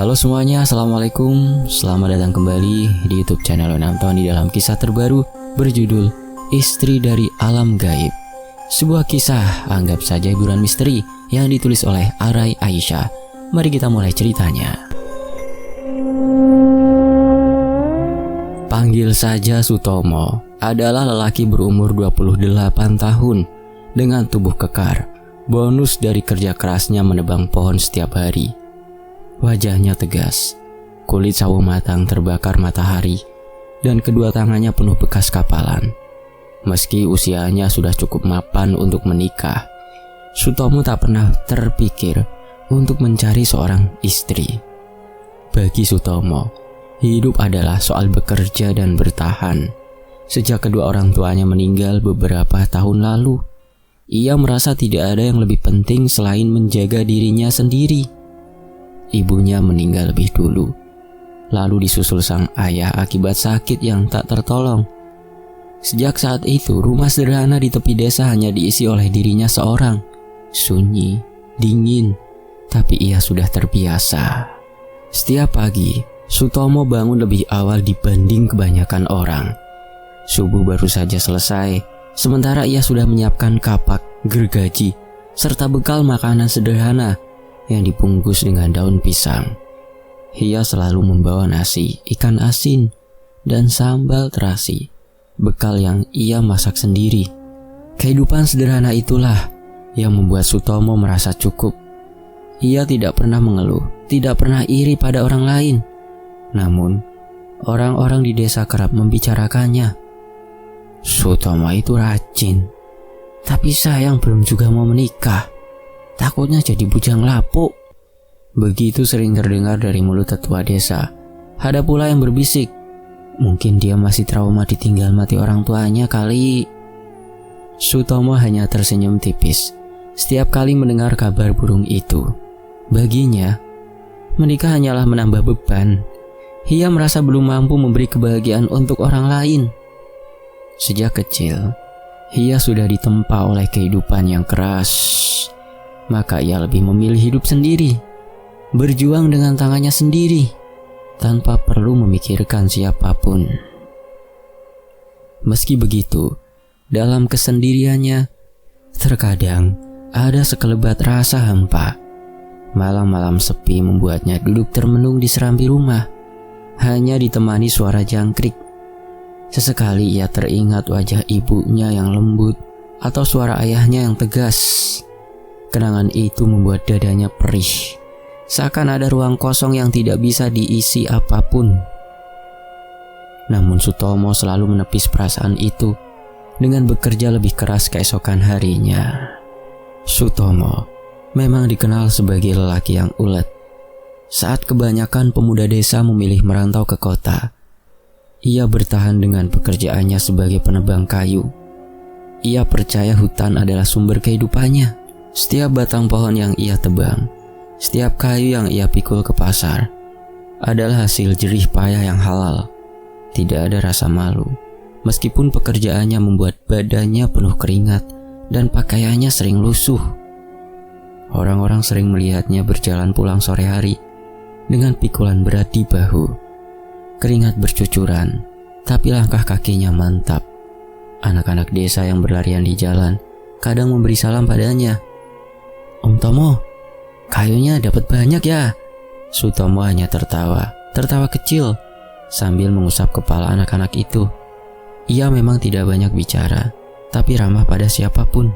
Halo semuanya, Assalamualaikum. Selamat datang kembali di YouTube channel Nonton di dalam kisah terbaru berjudul Istri dari Alam Gaib. Sebuah kisah anggap saja hiburan misteri yang ditulis oleh Arai Aisyah. Mari kita mulai ceritanya. Panggil saja Sutomo adalah lelaki berumur 28 tahun dengan tubuh kekar. Bonus dari kerja kerasnya menebang pohon setiap hari. Wajahnya tegas, kulit sawo matang terbakar matahari, dan kedua tangannya penuh bekas kapalan. Meski usianya sudah cukup mapan untuk menikah, Sutomo tak pernah terpikir untuk mencari seorang istri. Bagi Sutomo, hidup adalah soal bekerja dan bertahan. Sejak kedua orang tuanya meninggal beberapa tahun lalu, ia merasa tidak ada yang lebih penting selain menjaga dirinya sendiri. Ibunya meninggal lebih dulu, lalu disusul sang ayah akibat sakit yang tak tertolong. Sejak saat itu, rumah sederhana di tepi desa hanya diisi oleh dirinya seorang. Sunyi, dingin, tapi ia sudah terbiasa. Setiap pagi, Sutomo bangun lebih awal dibanding kebanyakan orang. Subuh baru saja selesai, sementara ia sudah menyiapkan kapak, gergaji, serta bekal makanan sederhana yang dibungkus dengan daun pisang. Ia selalu membawa nasi, ikan asin, dan sambal terasi, bekal yang ia masak sendiri. Kehidupan sederhana itulah yang membuat Sutomo merasa cukup. Ia tidak pernah mengeluh, tidak pernah iri pada orang lain. Namun, orang-orang di desa kerap membicarakannya. Sutomo itu rajin, tapi sayang belum juga mau menikah. Takutnya jadi bujang lapuk. Begitu sering terdengar dari mulut tetua desa. Ada pula yang berbisik, mungkin dia masih trauma ditinggal mati orang tuanya kali. Sutomo hanya tersenyum tipis setiap kali mendengar kabar burung itu. Baginya, menikah hanyalah menambah beban. Ia merasa belum mampu memberi kebahagiaan untuk orang lain. Sejak kecil, ia sudah ditempa oleh kehidupan yang keras. Maka ia lebih memilih hidup sendiri, berjuang dengan tangannya sendiri, tanpa perlu memikirkan siapapun. Meski begitu, dalam kesendiriannya, terkadang ada sekelebat rasa hampa. Malam-malam sepi membuatnya duduk termenung di serambi rumah, hanya ditemani suara jangkrik. Sesekali ia teringat wajah ibunya yang lembut atau suara ayahnya yang tegas. Kenangan itu membuat dadanya perih, seakan ada ruang kosong yang tidak bisa diisi apapun. Namun Sutomo selalu menepis perasaan itu dengan bekerja lebih keras keesokan harinya. Sutomo memang dikenal sebagai lelaki yang ulet. Saat kebanyakan pemuda desa memilih merantau ke kota, ia bertahan dengan pekerjaannya sebagai penebang kayu. Ia percaya hutan adalah sumber kehidupannya. Setiap batang pohon yang ia tebang, setiap kayu yang ia pikul ke pasar, adalah hasil jerih payah yang halal. Tidak ada rasa malu, meskipun pekerjaannya membuat badannya penuh keringat dan pakaiannya sering lusuh. Orang-orang sering melihatnya berjalan pulang sore hari dengan pikulan berat di bahu. Keringat bercucuran, tapi langkah kakinya mantap. Anak-anak desa yang berlarian di jalan kadang memberi salam padanya. Om Tomo, kayunya dapat banyak ya? Sutomo hanya tertawa kecil sambil mengusap kepala anak-anak itu. Ia memang tidak banyak bicara, tapi ramah pada siapapun.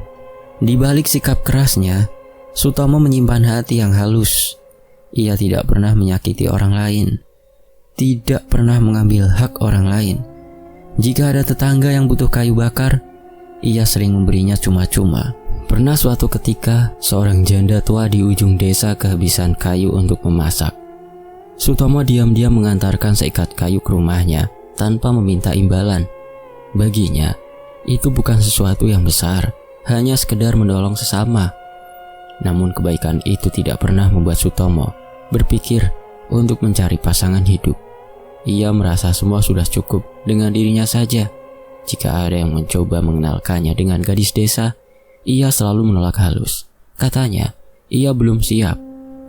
Di balik sikap kerasnya, Sutomo menyimpan hati yang halus. Ia tidak pernah menyakiti orang lain, tidak pernah mengambil hak orang lain. Jika ada tetangga yang butuh kayu bakar, ia sering memberinya cuma-cuma. Pernah suatu ketika, seorang janda tua di ujung desa kehabisan kayu untuk memasak. Sutomo diam-diam mengantarkan seikat kayu ke rumahnya tanpa meminta imbalan. Baginya, itu bukan sesuatu yang besar, hanya sekedar menolong sesama. Namun kebaikan itu tidak pernah membuat Sutomo berpikir untuk mencari pasangan hidup. Ia merasa semua sudah cukup dengan dirinya saja. Jika ada yang mencoba mengenalkannya dengan gadis desa, ia selalu menolak halus. Katanya, ia belum siap.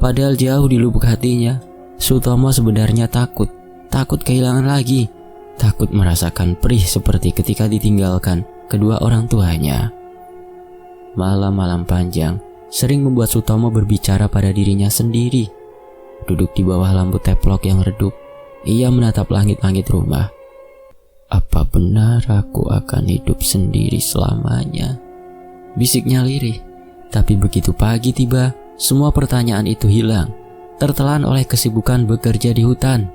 Padahal jauh di lubuk hatinya, Sutomo sebenarnya takut kehilangan lagi, takut merasakan perih seperti ketika ditinggalkan kedua orang tuanya. Malam-malam panjang sering membuat Sutomo berbicara pada dirinya sendiri. Duduk di bawah lampu teplok yang redup, ia menatap langit-langit rumah. Apa benar aku akan hidup sendiri selamanya? Bisiknya lirih. Tapi begitu pagi tiba, semua pertanyaan itu hilang, tertelan oleh kesibukan bekerja di hutan.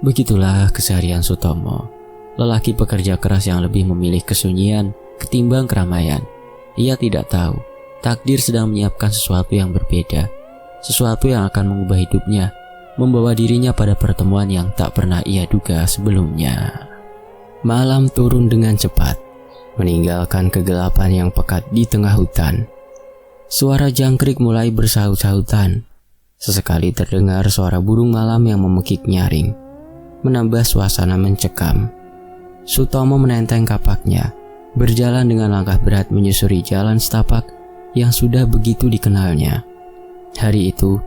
Begitulah keseharian Sutomo, lelaki pekerja keras yang lebih memilih kesunyian ketimbang keramaian. Ia tidak tahu, takdir sedang menyiapkan sesuatu yang berbeda, sesuatu yang akan mengubah hidupnya, membawa dirinya pada pertemuan yang tak pernah ia duga sebelumnya. Malam turun dengan cepat, meninggalkan kegelapan yang pekat di tengah hutan. Suara jangkrik mulai bersaut-sautan. Sesekali terdengar suara burung malam yang memekik nyaring, menambah suasana mencekam. Sutomo menenteng kapaknya, berjalan dengan langkah berat menyusuri jalan setapak yang sudah begitu dikenalnya. Hari itu,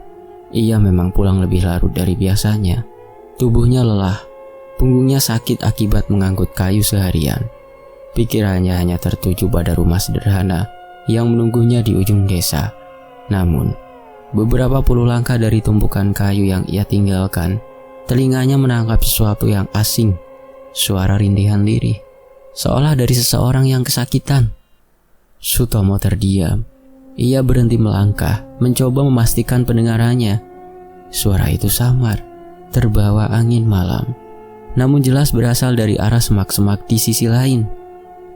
ia memang pulang lebih larut dari biasanya. Tubuhnya lelah, punggungnya sakit akibat mengangkut kayu seharian. Pikirannya hanya tertuju pada rumah sederhana yang menunggunya di ujung desa. Namun, beberapa puluh langkah dari tumpukan kayu yang ia tinggalkan, telinganya menangkap sesuatu yang asing. Suara rintihan lirih, seolah dari seseorang yang kesakitan. Sutomo terdiam. Ia berhenti melangkah, mencoba memastikan pendengarannya. Suara itu samar, terbawa angin malam, namun jelas berasal dari arah semak-semak di sisi lain.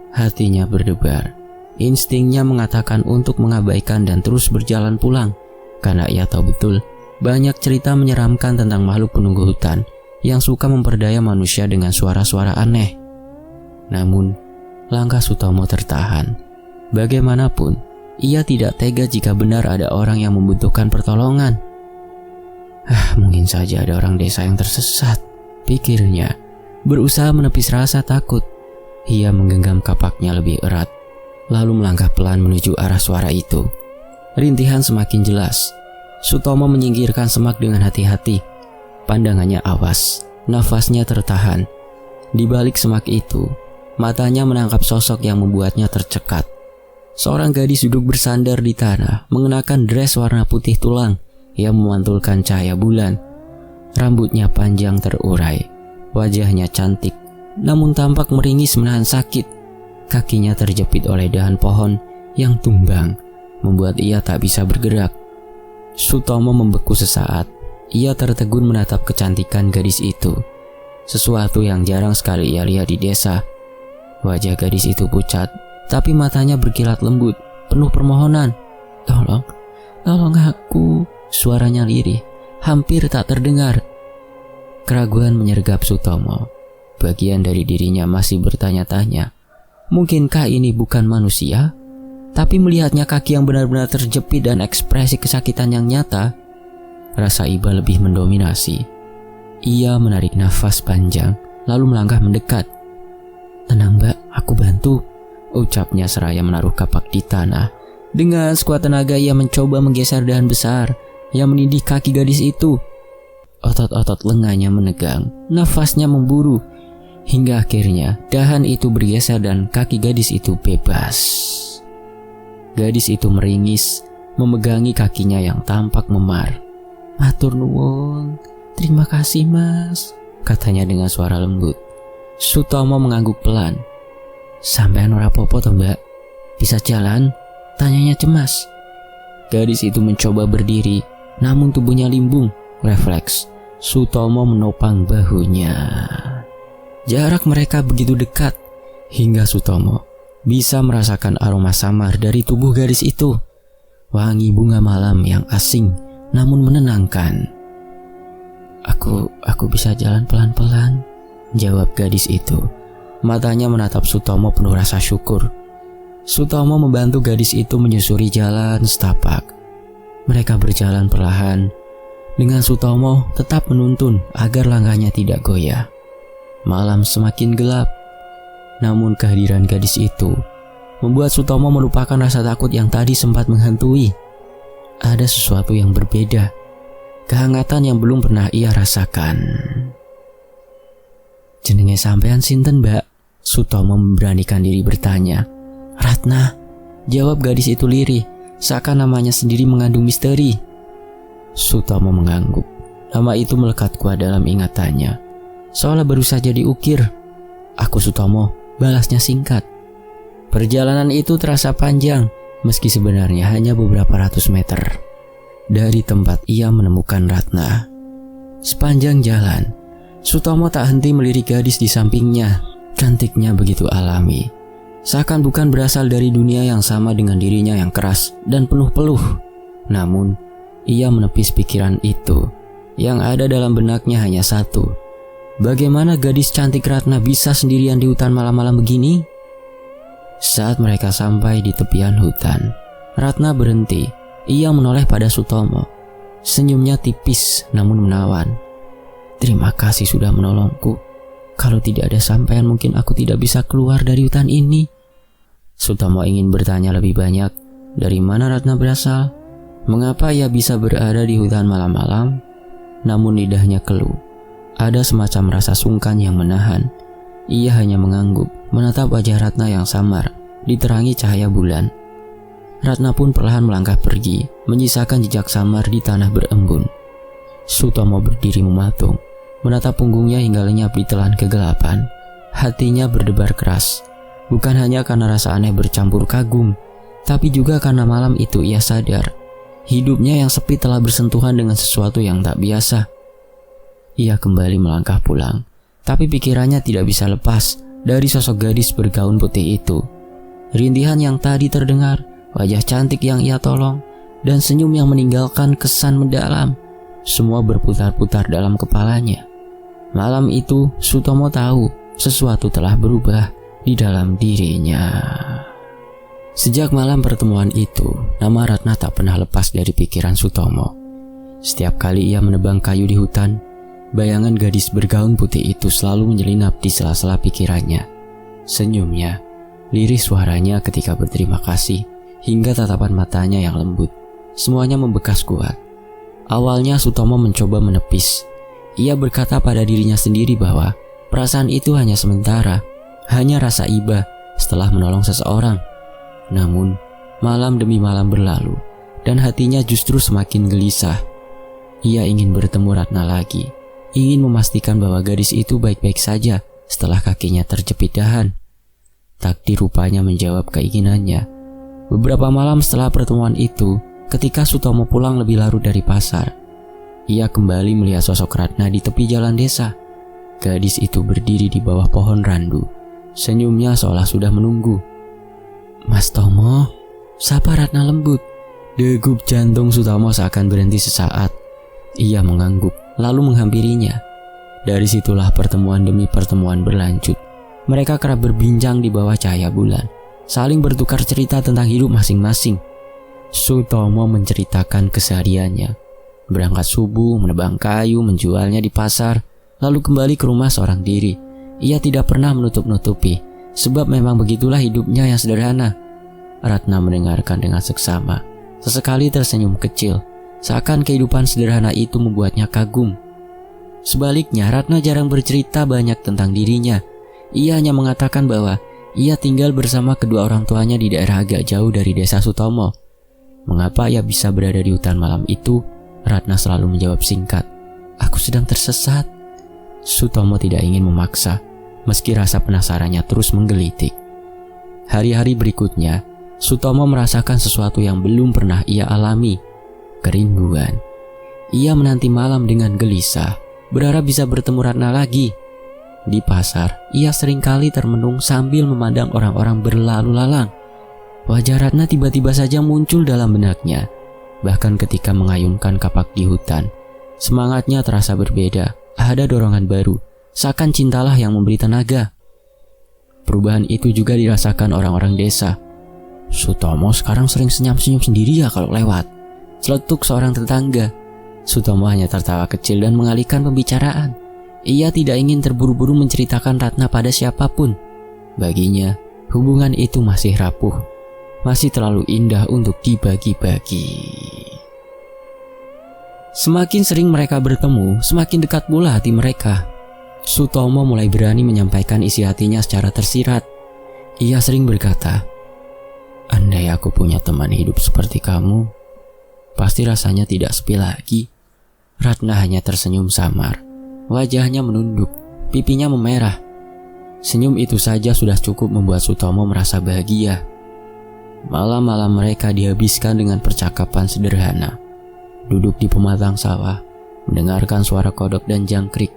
Hatinya berdebar. Instingnya mengatakan untuk mengabaikan dan terus berjalan pulang, karena ia tahu betul banyak cerita menyeramkan tentang makhluk penunggu hutan yang suka memperdaya manusia dengan suara-suara aneh. Namun, langkah Sutomo tertahan. Bagaimanapun, ia tidak tega jika benar ada orang yang membutuhkan pertolongan. Mungkin saja ada orang desa yang tersesat, pikirnya, berusaha menepis rasa takut. Ia menggenggam kapaknya lebih erat, lalu melangkah pelan menuju arah suara itu. Rintihan semakin jelas. Sutomo menyingkirkan semak dengan hati-hati. Pandangannya awas, nafasnya tertahan. Di balik semak itu, matanya menangkap sosok yang membuatnya tercekat. Seorang gadis duduk bersandar di tanah, mengenakan dress warna putih tulang yang memantulkan cahaya bulan. Rambutnya panjang terurai, wajahnya cantik, namun tampak meringis menahan sakit. Kakinya terjepit oleh dahan pohon yang tumbang, membuat ia tak bisa bergerak. Sutomo membeku sesaat. Ia tertegun menatap kecantikan gadis itu, sesuatu yang jarang sekali ia lihat di desa. Wajah gadis itu pucat, tapi matanya berkilat lembut, penuh permohonan. Tolong aku. Suaranya lirih, hampir tak terdengar. Keraguan menyergap Sutomo. Bagian dari dirinya masih bertanya-tanya, mungkinkah ini bukan manusia? Tapi melihatnya kaki yang benar-benar terjepit dan ekspresi kesakitan yang nyata, rasa iba lebih mendominasi. Ia menarik nafas panjang, lalu melangkah mendekat. "Tenang mbak, aku bantu," ucapnya seraya menaruh kapak di tanah. Dengan sekuat tenaga ia mencoba menggeser dahan besar yang menindih kaki gadis itu. Otot-otot lengannya menegang, nafasnya memburu, hingga akhirnya dahan itu bergeser dan kaki gadis itu bebas. Gadis itu meringis, memegangi kakinya yang tampak memar. "Matur nuwun, terima kasih mas," katanya dengan suara lembut. Sutomo mengangguk pelan. "Sampean ora apa-apa toh mbak? Bisa jalan?" tanyanya cemas. Gadis itu mencoba berdiri, namun tubuhnya limbung. Refleks, Sutomo menopang bahunya. Jarak mereka begitu dekat, hingga Sutomo bisa merasakan aroma samar dari tubuh gadis itu. Wangi bunga malam yang asing namun menenangkan. Aku bisa jalan pelan-pelan," jawab gadis itu. Matanya menatap Sutomo penuh rasa syukur. Sutomo membantu gadis itu menyusuri jalan setapak. Mereka berjalan perlahan, dengan Sutomo tetap menuntun agar langkahnya tidak goyah. Malam semakin gelap, namun kehadiran gadis itu membuat Sutomo melupakan rasa takut yang tadi sempat menghantui. Ada sesuatu yang berbeda. kehangatan yang belum pernah ia rasakan. "Jenenge sampean sinten, Mbak?" Sutomo memberanikan diri bertanya. "Ratna," jawab gadis itu lirih, seakan namanya sendiri mengandung misteri. Sutomo mengangguk. Nama itu melekat kuat dalam ingatannya, seolah baru saja diukir. "Aku Sutomo," balasnya singkat. Perjalanan itu terasa panjang, meski sebenarnya hanya beberapa ratus meter dari tempat ia menemukan Ratna. Sepanjang jalan, Sutomo tak henti melirik gadis di sampingnya. Cantiknya begitu alami, seakan bukan berasal dari dunia yang sama dengan dirinya yang keras dan penuh peluh. Namun, ia menepis pikiran itu. Yang ada dalam benaknya hanya satu. Bagaimana gadis cantik Ratna bisa sendirian di hutan malam-malam begini? Saat mereka sampai di tepian hutan, Ratna berhenti. Ia menoleh pada Sutomo. Senyumnya tipis namun menawan. "Terima kasih sudah menolongku. Kalau tidak ada sampean mungkin aku tidak bisa keluar dari hutan ini." Sutomo ingin bertanya lebih banyak. Dari mana Ratna berasal? Mengapa ia bisa berada di hutan malam-malam? Namun lidahnya keluh. Ada semacam rasa sungkan yang menahan. Ia hanya mengangguk, menatap wajah Ratna yang samar, diterangi cahaya bulan. Ratna pun perlahan melangkah pergi, menyisakan jejak samar di tanah berembun. Sutomo berdiri mematung, menatap punggungnya hingga lenyap di telan kegelapan. Hatinya berdebar keras, bukan hanya karena rasa aneh bercampur kagum, tapi juga karena malam itu ia sadar, hidupnya yang sepi telah bersentuhan dengan sesuatu yang tak biasa. Ia kembali melangkah pulang, tapi pikirannya tidak bisa lepas dari sosok gadis bergaun putih itu. Rintihan yang tadi terdengar, wajah cantik yang ia tolong, dan senyum yang meninggalkan kesan mendalam, semua berputar-putar dalam kepalanya. Malam itu, Sutomo tahu sesuatu telah berubah di dalam dirinya. Sejak malam pertemuan itu, nama Ratna tak pernah lepas dari pikiran Sutomo. Setiap kali ia menebang kayu di hutan, bayangan gadis bergaun putih itu selalu menyelinap di sela-sela pikirannya. Senyumnya, lirih suaranya ketika berterima kasih, hingga tatapan matanya yang lembut, semuanya membekas kuat. Awalnya Sutomo mencoba menepis. Ia berkata pada dirinya sendiri bahwa perasaan itu hanya sementara, hanya rasa iba setelah menolong seseorang. Namun, malam demi malam berlalu, dan hatinya justru semakin gelisah. Ia ingin bertemu Ratna lagi, ingin memastikan bahwa gadis itu baik-baik saja setelah kakinya terjepit dahan. Takdir rupanya menjawab keinginannya. Beberapa malam setelah pertemuan itu, ketika Sutomo pulang lebih larut dari pasar, ia kembali melihat sosok Ratna di tepi jalan desa. Gadis itu berdiri di bawah pohon randu, senyumnya seolah sudah menunggu. "Mas Tomo," sapa Ratna lembut. Degup jantung Sutomo seakan berhenti sesaat. Ia mengangguk, lalu menghampirinya. Dari situlah pertemuan demi pertemuan berlanjut. Mereka kerap berbincang di bawah cahaya bulan, saling bertukar cerita tentang hidup masing-masing. Sutomo menceritakan kesehariannya, berangkat subuh, menebang kayu, menjualnya di pasar, lalu kembali ke rumah seorang diri. Ia tidak pernah menutup-nutupi, sebab memang begitulah hidupnya yang sederhana. Ratna mendengarkan dengan seksama, sesekali tersenyum kecil, seakan kehidupan sederhana itu membuatnya kagum. Sebaliknya, Ratna jarang bercerita banyak tentang dirinya. Ia hanya mengatakan bahwa ia tinggal bersama kedua orang tuanya di daerah agak jauh dari desa Sutomo. Mengapa ia bisa berada di hutan malam itu? Ratna selalu menjawab singkat, "Aku sedang tersesat." Sutomo tidak ingin memaksa, meski rasa penasarannya terus menggelitik. Hari-hari berikutnya, Sutomo merasakan sesuatu yang belum pernah ia alami, kerinduan. Ia menanti malam dengan gelisah, berharap bisa bertemu Ratna lagi. Di pasar, ia seringkali termenung sambil memandang orang-orang berlalu lalang. Wajah Ratna tiba-tiba saja muncul dalam benaknya. Bahkan ketika mengayunkan kapak di hutan, semangatnya terasa berbeda. Ada dorongan baru, seakan cintalah yang memberi tenaga. Perubahan itu juga dirasakan orang-orang desa. "Sutomo sekarang sering senyum-senyum sendiri ya kalau lewat," celetuk seorang tetangga. Sutomo hanya tertawa kecil dan mengalihkan pembicaraan. Ia tidak ingin terburu-buru menceritakan Ratna pada siapapun. Baginya, hubungan itu masih rapuh, masih terlalu indah untuk dibagi-bagi. Semakin sering mereka bertemu, semakin dekat pula hati mereka. Sutomo mulai berani menyampaikan isi hatinya secara tersirat. Ia sering berkata, "Andai aku punya teman hidup seperti kamu, pasti rasanya tidak sepi lagi." Ratna hanya tersenyum samar. Wajahnya menunduk, pipinya memerah. Senyum itu saja sudah cukup membuat Sutomo merasa bahagia. Malam-malam mereka dihabiskan dengan percakapan sederhana. Duduk di pematang sawah, mendengarkan suara kodok dan jangkrik.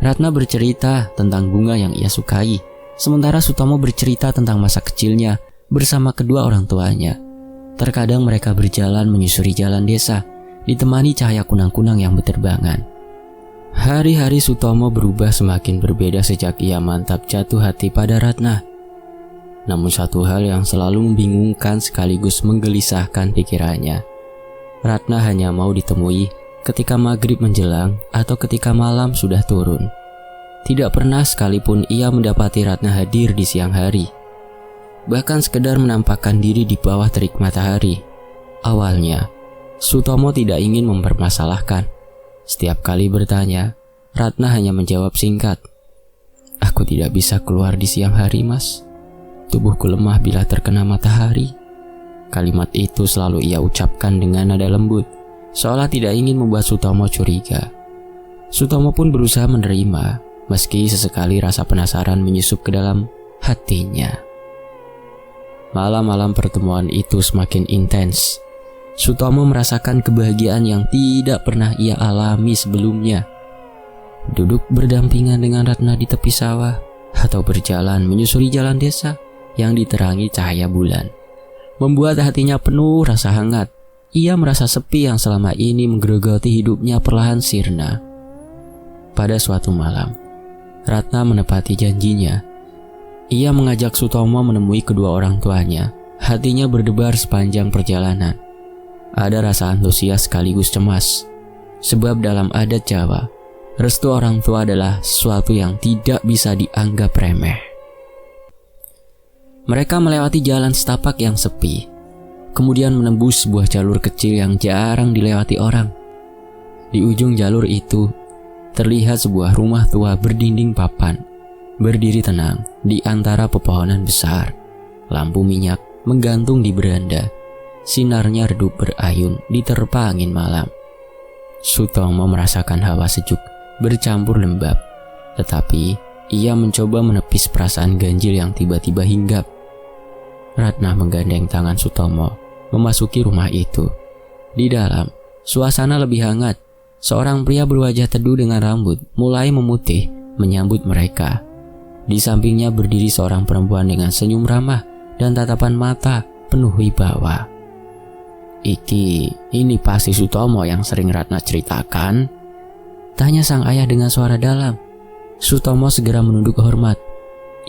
Ratna bercerita tentang bunga yang ia sukai, sementara Sutomo bercerita tentang masa kecilnya bersama kedua orang tuanya. Terkadang mereka berjalan menyusuri jalan desa, ditemani cahaya kunang-kunang yang berterbangan. Hari-hari Sutomo berubah semakin berbeda sejak ia mantap jatuh hati pada Ratna. Namun satu hal yang selalu membingungkan sekaligus menggelisahkan pikirannya. Ratna hanya mau ditemui ketika maghrib menjelang atau ketika malam sudah turun. Tidak pernah sekalipun ia mendapati Ratna hadir di siang hari. Bahkan sekedar menampakkan diri di bawah terik matahari. Awalnya, Sutomo tidak ingin mempermasalahkan. Setiap kali bertanya, Ratna hanya menjawab singkat, "Aku tidak bisa keluar di siang hari, Mas. Tubuhku lemah bila terkena matahari." Kalimat itu selalu ia ucapkan dengan nada lembut, seolah tidak ingin membuat Sutomo curiga. Sutomo pun berusaha menerima, meski sesekali rasa penasaran menyusup ke dalam hatinya. Malam-malam pertemuan itu semakin intens. Sutomo merasakan kebahagiaan yang tidak pernah ia alami sebelumnya. Duduk berdampingan dengan Ratna di tepi sawah, atau berjalan menyusuri jalan desa yang diterangi cahaya bulan, membuat hatinya penuh rasa hangat. Ia merasa sepi yang selama ini menggerogoti hidupnya perlahan sirna. Pada suatu malam, Ratna menepati janjinya. Ia mengajak Sutomo menemui kedua orang tuanya. Hatinya berdebar sepanjang perjalanan. Ada rasa antusias sekaligus cemas. Sebab dalam adat Jawa, restu orang tua adalah sesuatu yang tidak bisa dianggap remeh. Mereka melewati jalan setapak yang sepi, kemudian menembus sebuah jalur kecil yang jarang dilewati orang. Di ujung jalur itu, terlihat sebuah rumah tua berdinding papan, berdiri tenang di antara pepohonan besar. Lampu minyak menggantung di beranda, sinarnya redup berayun diterpa angin malam. Sutomo merasakan hawa sejuk bercampur lembab, tetapi ia mencoba menepis perasaan ganjil yang tiba-tiba hinggap. Ratna menggandeng tangan Sutomo memasuki rumah itu. Di dalam, suasana lebih hangat. Seorang pria berwajah teduh dengan rambut mulai memutih menyambut mereka. Di sampingnya berdiri seorang perempuan dengan senyum ramah dan tatapan mata penuh wibawa. Ini pasti Sutomo yang sering Ratna ceritakan?" tanya sang ayah dengan suara dalam. Sutomo segera menunduk hormat.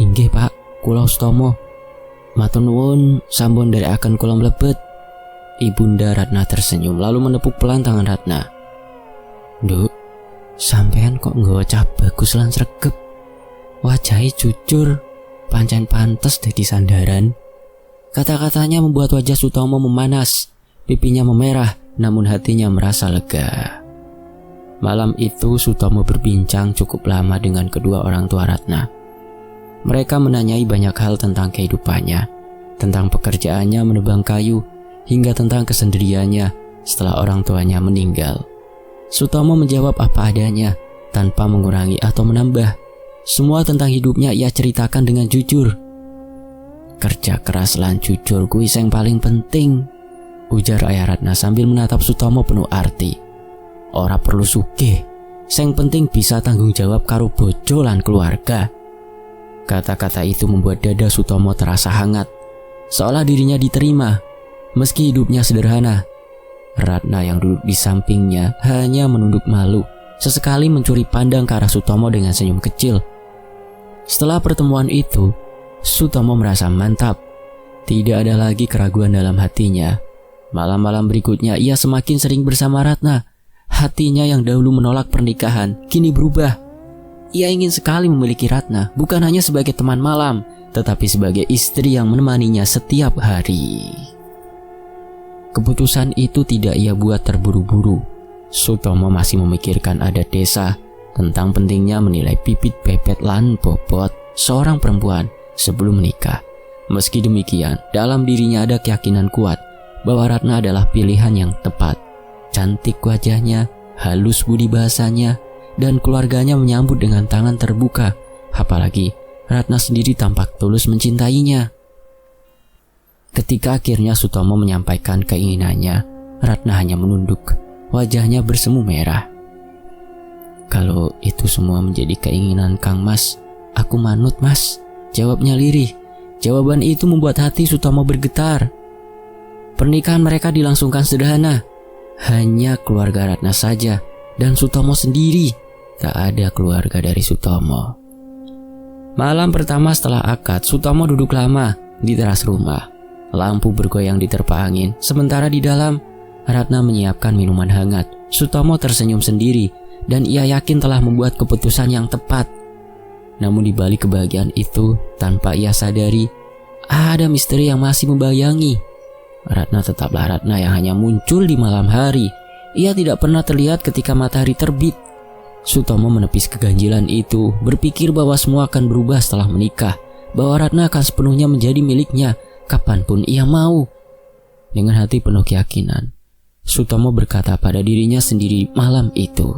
"Inggih Pak, kula Sutomo. Matur nuwun sampun nderekaken kula mlebet." Ibunda Ratna tersenyum lalu menepuk pelan tangan Ratna. "Nduk, sampean kok nggawa cah bagus lan sregep. Wajahe jujur, pancen pantes dadi sandaran." Kata-katanya membuat wajah Sutomo memanas, pipinya memerah, namun hatinya merasa lega. Malam itu Sutomo berbincang cukup lama dengan kedua orang tua Ratna. Mereka menanyai banyak hal tentang kehidupannya, tentang pekerjaannya menebang kayu, hingga tentang kesendiriannya setelah orang tuanya meninggal. Sutomo menjawab apa adanya, tanpa mengurangi atau menambah. Semua tentang hidupnya ia ceritakan dengan jujur. "Kerja keras lan jujur kuwi sing paling penting," ujar ayah Ratna sambil menatap Sutomo penuh arti. "Ora perlu sugih, sing penting bisa tanggung jawab karo bojo lan keluarga." Kata-kata itu membuat dada Sutomo terasa hangat, seolah dirinya diterima, meski hidupnya sederhana. Ratna yang duduk di sampingnya hanya menunduk malu, sesekali mencuri pandang ke arah Sutomo dengan senyum kecil. Setelah pertemuan itu, Sutomo merasa mantap. Tidak ada lagi keraguan dalam hatinya. Malam-malam berikutnya ia semakin sering bersama Ratna. Hatinya yang dahulu menolak pernikahan kini berubah. Ia ingin sekali memiliki Ratna, bukan hanya sebagai teman malam, tetapi sebagai istri yang menemaninya setiap hari. Keputusan itu tidak ia buat terburu-buru. Sutomo masih memikirkan adat desa tentang pentingnya menilai bibit bebet lan bobot seorang perempuan sebelum menikah. Meski demikian, dalam dirinya ada keyakinan kuat bahwa Ratna adalah pilihan yang tepat. Cantik wajahnya, halus budi bahasanya, dan keluarganya menyambut dengan tangan terbuka. Apalagi Ratna sendiri tampak tulus mencintainya. Ketika akhirnya Sutomo menyampaikan keinginannya, Ratna hanya menunduk. Wajahnya bersemu merah. "Kalau itu semua menjadi keinginan Kang Mas, aku manut Mas," jawabnya lirih. Jawaban itu membuat hati Sutomo bergetar. Pernikahan mereka dilangsungkan sederhana. Hanya keluarga Ratna saja dan Sutomo sendiri. Tak ada keluarga dari Sutomo. Malam pertama setelah akad, Sutomo duduk lama di teras rumah. Lampu bergoyang diterpa angin, sementara di dalam Ratna menyiapkan minuman hangat. Sutomo tersenyum sendiri dan ia yakin telah membuat keputusan yang tepat. Namun di balik kebahagiaan itu, tanpa ia sadari, ada misteri yang masih membayangi. Ratna tetaplah Ratna yang hanya muncul di malam hari. Ia tidak pernah terlihat ketika matahari terbit. Sutomo menepis keganjilan itu, berpikir bahwa semua akan berubah setelah menikah, bahwa Ratna akan sepenuhnya menjadi miliknya kapanpun ia mau. Dengan hati penuh keyakinan, Sutomo berkata pada dirinya sendiri malam itu,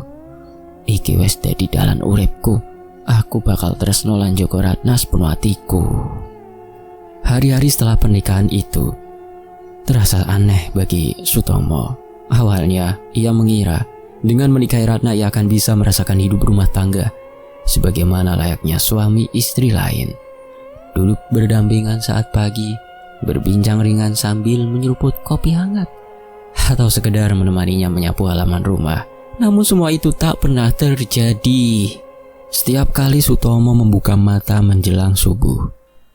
"Iki wes dadi dalan uripku. Aku bakal tresno lan njogo Ratna sepenuh hatiku." Hari-hari setelah pernikahan itu terasa aneh bagi Sutomo. Awalnya ia mengira dengan menikahi Ratna ia akan bisa merasakan hidup rumah tangga sebagaimana layaknya suami istri lain. Duduk berdampingan saat pagi, berbincang ringan sambil menyeruput kopi hangat, atau sekedar menemaninya menyapu halaman rumah. Namun semua itu tak pernah terjadi. Setiap kali Sutomo membuka mata menjelang subuh,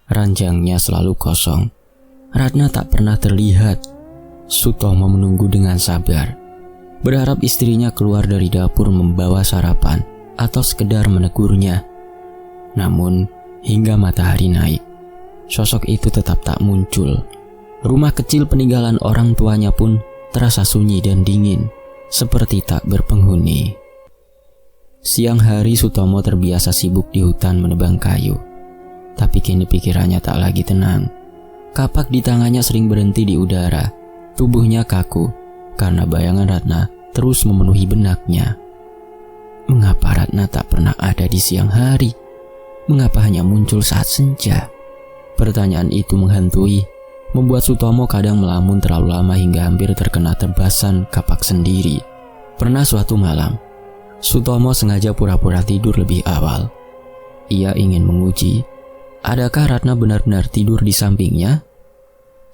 ranjangnya selalu kosong. Ratna tak pernah terlihat. Sutomo menunggu dengan sabar, berharap istrinya keluar dari dapur membawa sarapan atau sekedar menegurnya. Namun hingga matahari naik, sosok itu tetap tak muncul. Rumah kecil peninggalan orang tuanya pun terasa sunyi dan dingin, seperti tak berpenghuni. Siang hari Sutomo terbiasa sibuk di hutan menebang kayu. Tapi kini pikirannya tak lagi tenang. Kapak di tangannya sering berhenti di udara. Tubuhnya kaku karena bayangan Ratna terus memenuhi benaknya. Mengapa Ratna tak pernah ada di siang hari? Mengapa hanya muncul saat senja? Pertanyaan itu menghantui, membuat Sutomo kadang melamun terlalu lama hingga hampir terkena tebasan kapak sendiri. Pernah suatu malam, Sutomo sengaja pura-pura tidur lebih awal. Ia ingin menguji, adakah Ratna benar-benar tidur di sampingnya?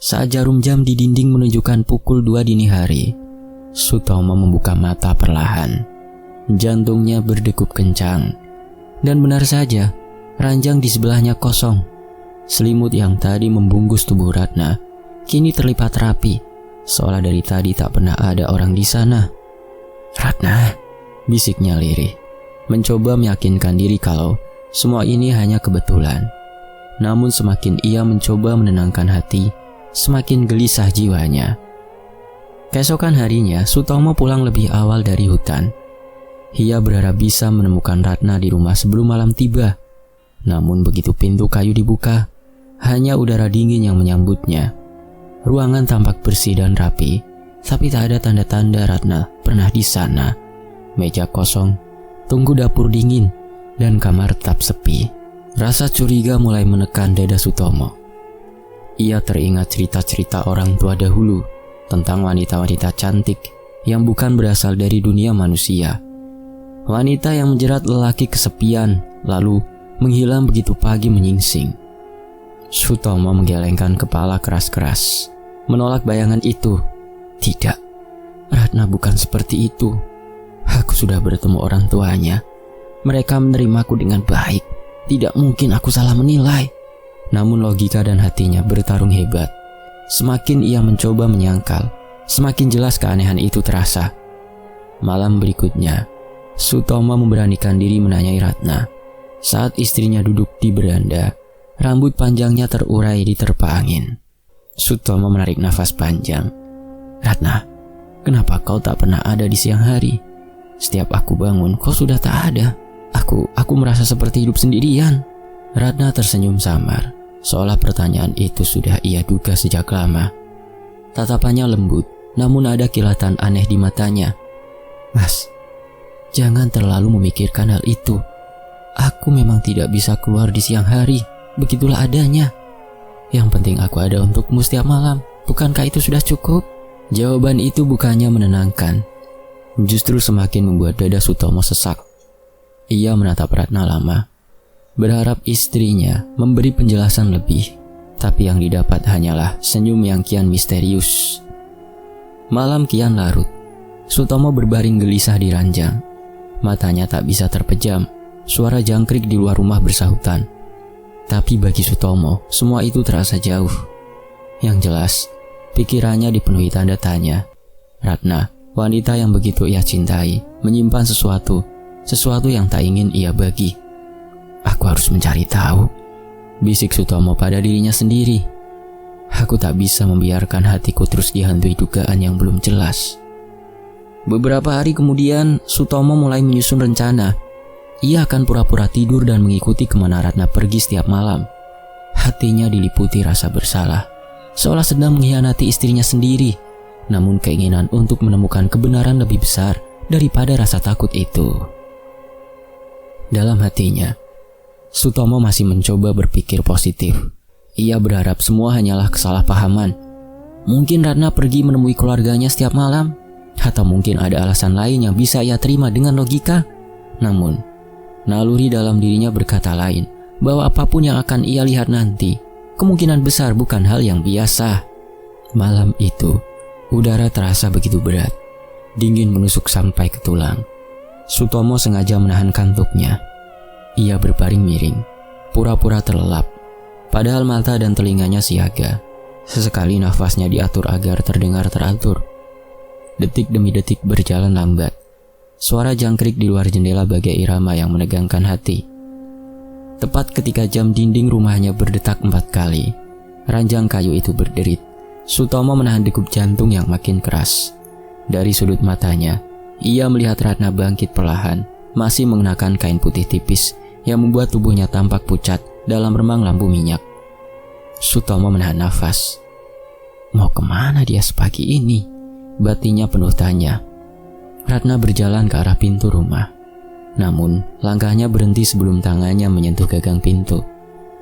Saat jarum jam di dinding menunjukkan pukul 2 dini hari, Sutomo membuka mata perlahan. Jantungnya berdegup kencang. Dan benar saja, ranjang di sebelahnya kosong. Selimut yang tadi membungkus tubuh Ratna kini terlipat rapi, seolah dari tadi tak pernah ada orang di sana. "Ratna," bisiknya lirih, mencoba meyakinkan diri kalau semua ini hanya kebetulan. Namun semakin ia mencoba menenangkan hati, semakin gelisah jiwanya. Keesokan harinya, Sutomo pulang lebih awal dari hutan. Ia berharap bisa menemukan Ratna di rumah sebelum malam tiba. Namun begitu pintu kayu dibuka, hanya udara dingin yang menyambutnya. Ruangan tampak bersih dan rapi, tapi tak ada tanda-tanda Ratna pernah di sana. Meja kosong, tungku dapur dingin, dan kamar tetap sepi. Rasa curiga mulai menekan dada Sutomo. Ia teringat cerita-cerita orang tua dahulu tentang wanita-wanita cantik yang bukan berasal dari dunia manusia. Wanita yang menjerat lelaki kesepian, lalu menghilang begitu pagi menyingsing. Sutomo menggelengkan kepala keras-keras, menolak bayangan itu. Tidak, Ratna bukan seperti itu. Aku sudah bertemu orang tuanya. Mereka menerimaku dengan baik. Tidak mungkin aku salah menilai. Namun logika dan hatinya bertarung hebat. Semakin ia mencoba menyangkal, semakin jelas keanehan itu terasa. Malam berikutnya, Sutomo memberanikan diri menanyai Ratna. Saat istrinya duduk di beranda, rambut panjangnya terurai diterpa angin. Sutomo menarik nafas panjang. "Ratna, Kenapa kau tak pernah ada di siang hari? Setiap aku bangun, kau sudah tak ada. Aku merasa seperti hidup sendirian." Ratna tersenyum samar, seolah pertanyaan itu sudah ia duga sejak lama. Tatapannya lembut, namun ada kilatan aneh di matanya. "Mas, jangan terlalu memikirkan hal itu. Aku memang tidak bisa keluar di siang hari, begitulah adanya. Yang penting aku ada untukmu setiap malam, bukankah itu sudah cukup?" Jawaban itu bukannya menenangkan, justru semakin membuat dada Sutomo sesak. Ia menatap Ratna lama, berharap istrinya memberi penjelasan lebih, tapi yang didapat hanyalah senyum yang kian misterius. Malam kian larut. Sutomo berbaring gelisah di ranjang. Matanya tak bisa terpejam. Suara jangkrik di luar rumah bersahutan. Tapi bagi Sutomo, semua itu terasa jauh. Yang jelas, pikirannya dipenuhi tanda tanya. Ratna, wanita yang begitu ia cintai, menyimpan sesuatu yang tak ingin ia bagi. "Aku harus mencari tahu," bisik Sutomo pada dirinya sendiri. "Aku tak bisa membiarkan hatiku terus dihantui dugaan yang belum jelas." Beberapa hari kemudian, Sutomo mulai menyusun rencana. Ia akan pura-pura tidur dan mengikuti kemana Ratna pergi setiap malam. Hatinya diliputi rasa bersalah, seolah sedang mengkhianati istrinya sendiri. Namun keinginan untuk menemukan kebenaran lebih besar daripada rasa takut itu. Dalam hatinya, Sutomo masih mencoba berpikir positif. Ia berharap semua hanyalah kesalahpahaman. Mungkin Ratna pergi menemui keluarganya setiap malam, atau mungkin ada alasan lain yang bisa ia terima dengan logika. Namun, naluri dalam dirinya berkata lain, bahwa apapun yang akan ia lihat nanti, kemungkinan besar bukan hal yang biasa. Malam itu, udara terasa begitu berat, dingin menusuk sampai ke tulang. Sutomo sengaja menahan kantuknya. Ia berbaring miring, pura-pura terlelap, padahal mata dan telinganya siaga. Sesekali nafasnya diatur agar terdengar teratur. Detik demi detik berjalan lambat. Suara jangkrik di luar jendela bagai irama yang menegangkan hati. Tepat ketika jam dinding rumahnya berdetak 4 kali, ranjang kayu itu berderit. Sutomo menahan degup jantung yang makin keras. Dari sudut matanya, ia melihat Ratna bangkit perlahan, masih mengenakan kain putih tipis yang membuat tubuhnya tampak pucat dalam remang lampu minyak. Sutomo menahan nafas. Mau kemana dia sepagi ini? Batinnya penuh tanya. Ratna berjalan ke arah pintu rumah. Namun, langkahnya berhenti sebelum tangannya menyentuh gagang pintu.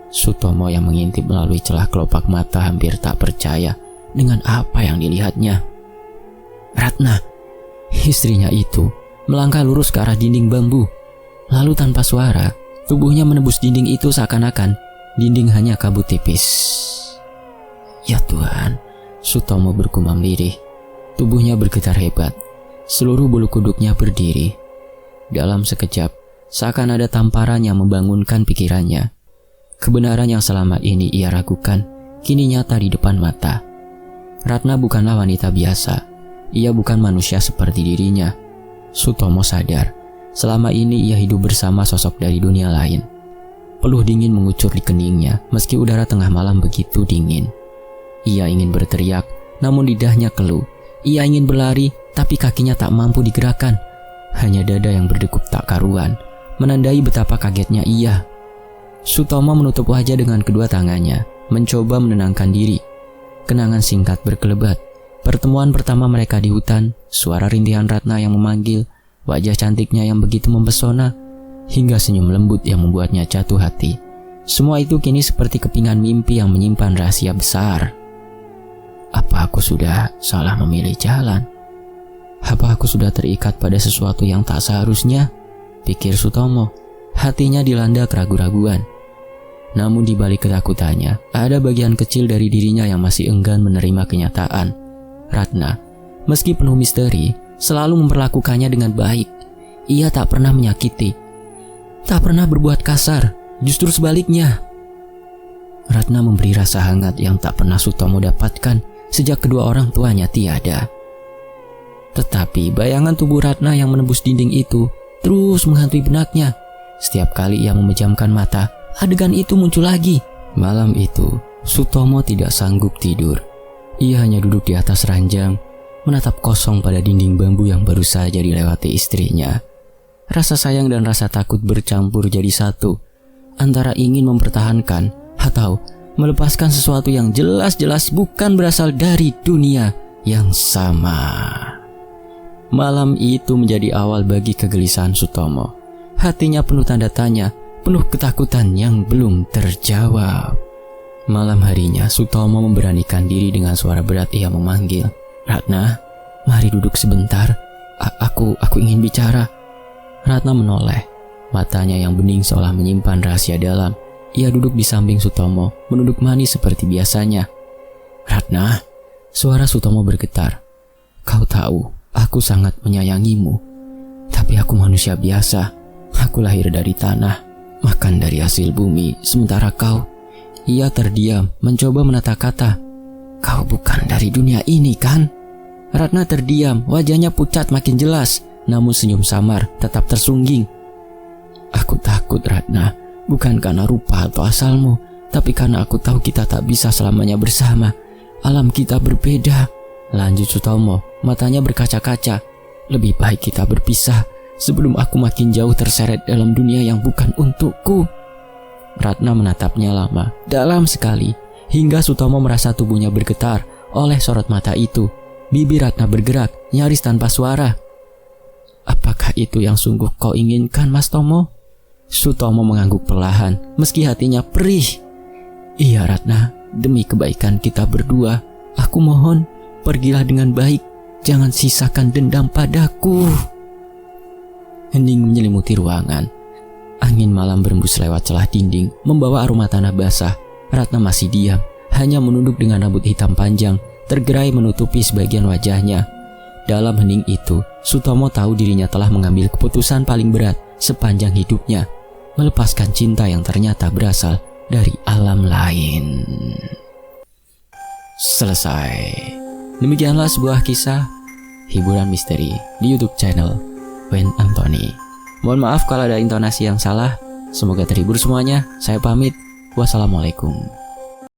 Sutomo yang mengintip melalui celah kelopak mata hampir tak percaya dengan apa yang dilihatnya. Ratna, istrinya itu, melangkah lurus ke arah dinding bambu. Lalu tanpa suara, tubuhnya menembus dinding itu seakan-akan dinding hanya kabut tipis. Ya Tuhan, Sutomo bergumam lirih. Tubuhnya bergetar hebat. Seluruh bulu kuduknya berdiri. Dalam sekejap, seakan ada tamparan yang membangunkan pikirannya. Kebenaran yang selama ini ia ragukan, kini nyata di depan mata. Ratna bukanlah wanita biasa. Ia bukan manusia seperti dirinya. Sutomo sadar, selama ini ia hidup bersama sosok dari dunia lain. Peluh dingin mengucur di keningnya, meski udara tengah malam begitu dingin. Ia ingin berteriak, namun lidahnya keluh. Ia ingin berlari, tapi kakinya tak mampu digerakkan. Hanya dada yang berdegup tak karuan, menandai betapa kagetnya ia. Sutomo menutup wajah dengan kedua tangannya, mencoba menenangkan diri. Kenangan singkat berkelebat. Pertemuan pertama mereka di hutan, suara rintihan Ratna yang memanggil, wajah cantiknya yang begitu mempesona, hingga senyum lembut yang membuatnya jatuh hati. Semua itu kini seperti kepingan mimpi yang menyimpan rahasia besar. Apa aku sudah salah memilih jalan? Apa aku sudah terikat pada sesuatu yang tak seharusnya? Pikir Sutomo. Hatinya dilanda keraguan-raguan. Namun di balik ketakutannya, ada bagian kecil dari dirinya yang masih enggan menerima kenyataan. Ratna, meski penuh misteri, selalu memperlakukannya dengan baik. Ia tak pernah menyakiti, tak pernah berbuat kasar, justru sebaliknya. Ratna memberi rasa hangat yang tak pernah Sutomo dapatkan sejak kedua orang tuanya tiada. Tetapi bayangan tubuh Ratna yang menembus dinding itu terus menghantui benaknya. Setiap kali ia memejamkan mata, adegan itu muncul lagi. Malam itu, Sutomo tidak sanggup tidur. Ia hanya duduk di atas ranjang, menatap kosong pada dinding bambu yang baru saja dilewati istrinya. Rasa sayang dan rasa takut bercampur jadi satu, antara ingin mempertahankan atau melepaskan sesuatu yang jelas-jelas bukan berasal dari dunia yang sama. Malam itu menjadi awal bagi kegelisahan Sutomo. Hatinya penuh tanda tanya, penuh ketakutan yang belum terjawab. Malam harinya Sutomo memberanikan diri dengan suara berat. Ia memanggil, "Ratna, mari duduk sebentar. Aku ingin bicara." Ratna menoleh, matanya yang bening seolah menyimpan rahasia dalam. Ia duduk di samping Sutomo, menunduk manis seperti biasanya. "Ratna," suara Sutomo bergetar. "Kau tahu, aku sangat menyayangimu. Tapi aku manusia biasa. Aku lahir dari tanah, makan dari hasil bumi. Sementara kau..." Ia terdiam, mencoba menata kata. "Kau bukan dari dunia ini, kan?" Ratna terdiam, wajahnya pucat makin jelas, namun senyum samar tetap tersungging. "Aku takut, Ratna, bukan karena rupa atau asalmu, tapi karena aku tahu kita tak bisa selamanya bersama. Alam kita berbeda," lanjut Sutomo, matanya berkaca-kaca. "Lebih baik kita berpisah sebelum aku makin jauh terseret dalam dunia yang bukan untukku." Ratna menatapnya lama, dalam sekali, hingga Sutomo merasa tubuhnya bergetar oleh sorot mata itu. Bibir Ratna bergerak, nyaris tanpa suara. "Apakah itu yang sungguh kau inginkan, Mas Tomo?" Sutomo mengangguk perlahan, meski hatinya perih. "Iya Ratna, demi kebaikan kita berdua, aku mohon, pergilah dengan baik. Jangan sisakan dendam padaku." Hening menyelimuti ruangan. Angin malam berembus lewat celah dinding, membawa aroma tanah basah. Ratna masih diam, hanya menunduk dengan rambut hitam panjang, tergerai menutupi sebagian wajahnya. Dalam hening itu, Sutomo tahu dirinya telah mengambil keputusan paling berat sepanjang hidupnya, melepaskan cinta yang ternyata berasal dari alam lain. Selesai. Demikianlah sebuah kisah hiburan misteri di YouTube channel Wayne Anthony. Mohon maaf kalau ada intonasi yang salah. Semoga terhibur semuanya. Saya pamit. Wassalamualaikum.